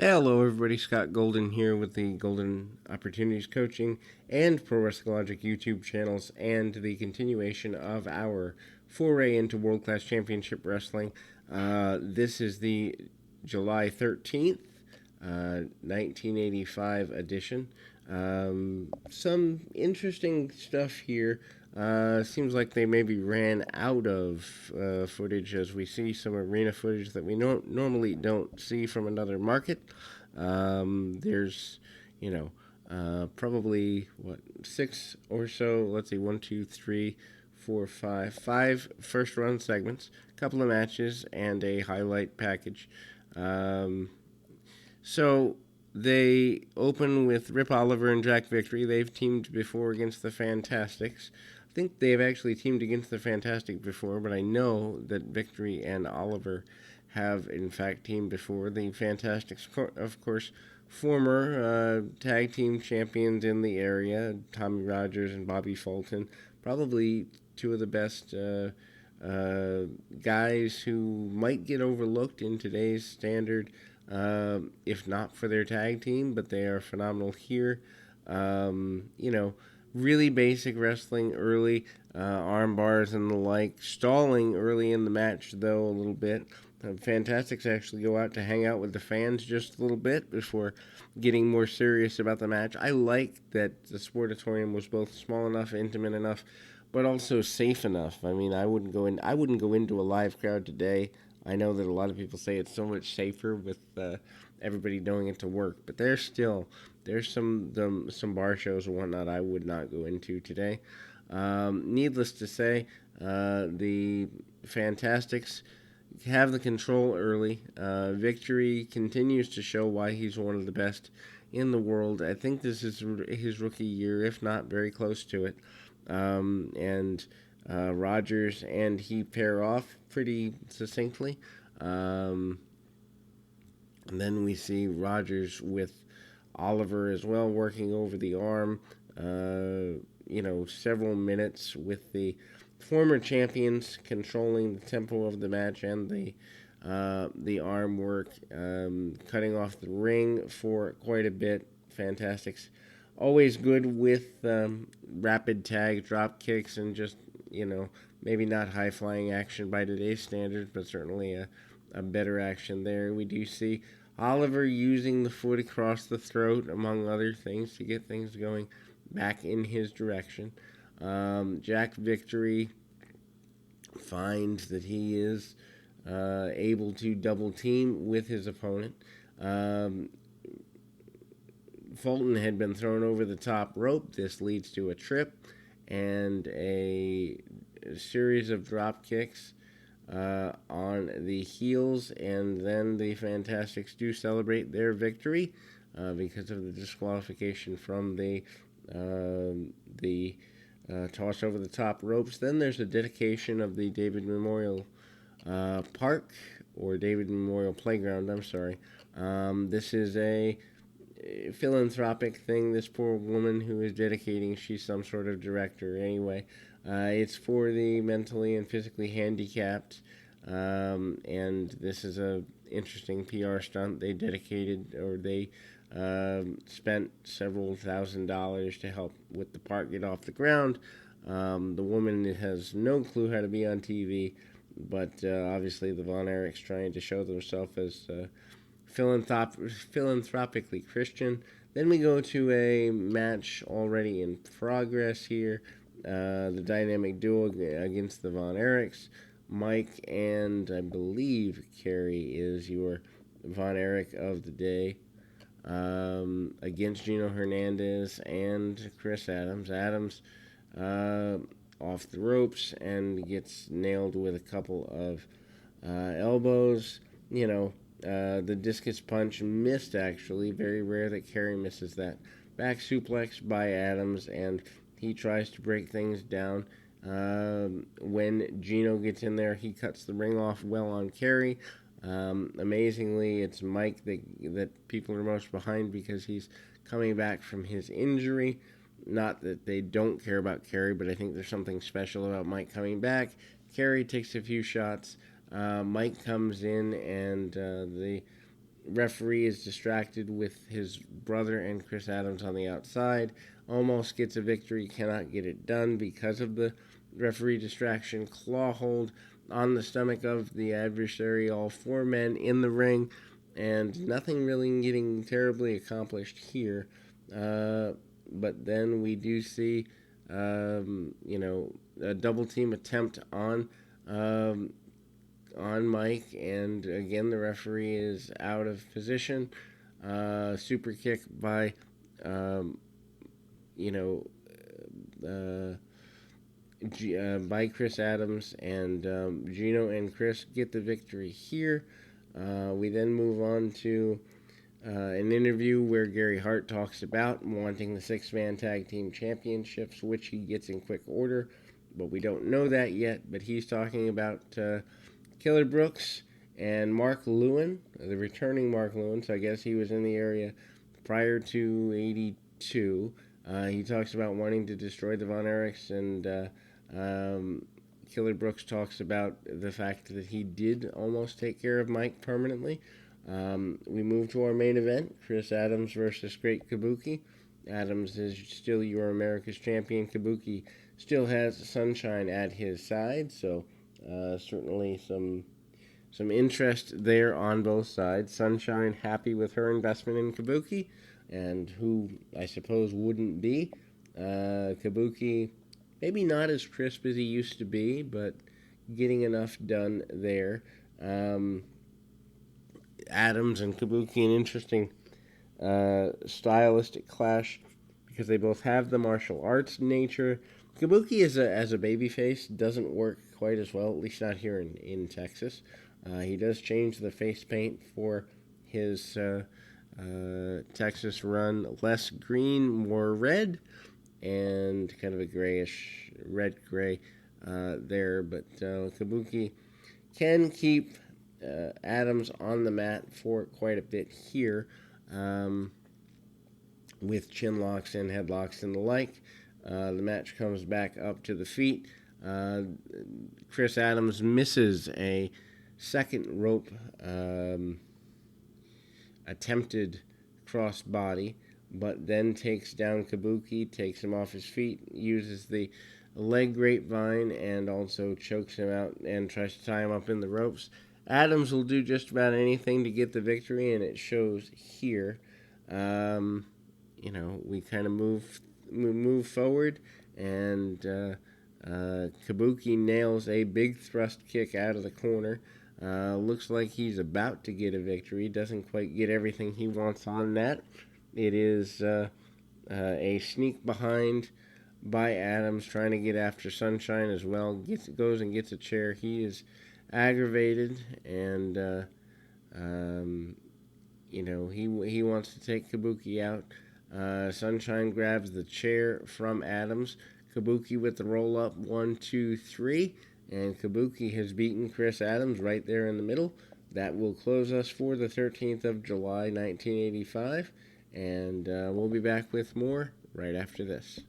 Hello, everybody. Scott Golden here with the Golden Opportunities Coaching and Pro Wrestling Logic YouTube channels, and the continuation of our foray into World Class Championship Wrestling. This is the July 13th, 1985 edition. Some interesting stuff here. Seems like they maybe ran out of footage, as we see some arena footage that we normally don't see from another market. There's, probably six or so. Let's see, one, two, three, four, five first run segments, a couple of matches, and a highlight package. Um, so they open with Rip Oliver and Jack Victory. They've teamed before against the Fantastics. I think they've actually teamed against the Fantastic before, but I know that Victory and Oliver have in fact teamed before. The Fantastics, of course, former tag team champions in the area, Tommy Rogers and Bobby Fulton, probably two of the best guys who might get overlooked in today's standard, if not for their tag team, but they are phenomenal here. Really basic wrestling early, arm bars and the like. Stalling early in the match, though, a little bit. Fantastics actually go out to hang out with the fans just a little bit before getting more serious about the match. I like that the Sportatorium was both small enough, intimate enough, but also safe enough. I mean, I wouldn't go into a live crowd today. I know that a lot of people say it's so much safer with everybody doing it to work, but there's some bar shows and whatnot I would not go into today. Needless to say, the Fantastics have the control early. Victory continues to show why he's one of the best in the world. I think this is his rookie year, if not very close to it. And Rogers and he pair off pretty succinctly. And then we see Rogers with Oliver as well, working over the arm. Several minutes with the former champions controlling the tempo of the match and the arm work, cutting off the ring for quite a bit. Fantastics, always good with rapid tag drop kicks and just maybe not high flying action by today's standards, but certainly a better action there. We do see Oliver using the foot across the throat, among other things, to get things going back in his direction. Jack Victory finds that he is able to double team with his opponent. Fulton had been thrown over the top rope. This leads to a trip and a series of drop kicks on the heels, and then the Fantastics do celebrate their victory because of the disqualification from the toss over the top ropes. Then there's a dedication of the David Memorial Park, or David Memorial Playground, I'm sorry. This is a philanthropic thing. This poor woman who is dedicating, she's some sort of director anyway. It's for the mentally and physically handicapped, and this is a interesting PR stunt. They dedicated, or they spent several $1,000s to help with the park get off the ground. The woman has no clue how to be on TV, but obviously the Von Erichs trying to show themselves as philanthropically Christian. Then we go to a match already in progress here. The dynamic duo against the Von Erichs. Mike and I believe Kerry is your Von Erich of the day, against Gino Hernandez and Chris Adams. Adams off the ropes and gets nailed with a couple of elbows. The discus punch missed, actually. Very rare that Kerry misses that. Back suplex by Adams, and he tries to break things down. When Gino gets in there, he cuts the ring off well on Kerry. Amazingly, it's Mike that people are most behind because he's coming back from his injury. Not that they don't care about Kerry, but I think there's something special about Mike coming back. Kerry takes a few shots. Mike comes in, and the referee is distracted with his brother and Chris Adams on the outside. Almost gets a victory, cannot get it done because of the referee distraction. Claw hold on the stomach of the adversary, all four men in the ring, and nothing really getting terribly accomplished here. But then we do see, a double team attempt on Mike, and again the referee is out of position. Super kick by, you know, by Chris Adams, and Gino and Chris get the victory here. We then move on to an interview where Gary Hart talks about wanting the six-man tag team championships, which he gets in quick order, but we don't know that yet. But he's talking about Killer Brooks and Mark Lewin, the returning Mark Lewin, so I guess he was in the area prior to 82. He talks about wanting to destroy the Von Erichs, and Killer Brooks talks about the fact that he did almost take care of Mike permanently. We move to our main event, Chris Adams versus Great Kabuki. Adams is still your America's champion. Kabuki still has Sunshine at his side, so certainly some interest there on both sides. Sunshine happy with her investment in Kabuki, and who I suppose wouldn't be. Kabuki maybe not as crisp as he used to be, but getting enough done there. Adams and Kabuki, an interesting stylistic clash because they both have the martial arts nature. Kabuki as a babyface doesn't work quite as well, at least not here in Texas. He does change the face paint for his Texas run, less green, more red, and kind of a grayish red-gray there. But Kabuki can keep Adams on the mat for quite a bit here, with chin locks and headlocks and the like. The match comes back up to the feet. Chris Adams misses a second rope attempted crossbody, but then takes down Kabuki, takes him off his feet, uses the leg grapevine, and also chokes him out and tries to tie him up in the ropes. Adams will do just about anything to get the victory, and it shows here. We kind of move forward, and Kabuki nails a big thrust kick out of the corner. Looks like he's about to get a victory. Doesn't quite get everything he wants on that. It is a sneak behind by Adams, trying to get after Sunshine as well. Goes and gets a chair. He is aggravated, and he wants to take Kabuki out. Sunshine grabs the chair from Adams. Kabuki with the roll up, 1, 2, 3, and Kabuki has beaten Chris Adams right there in the middle. That will close us for the 13th of July, 1985, and we'll be back with more right after this.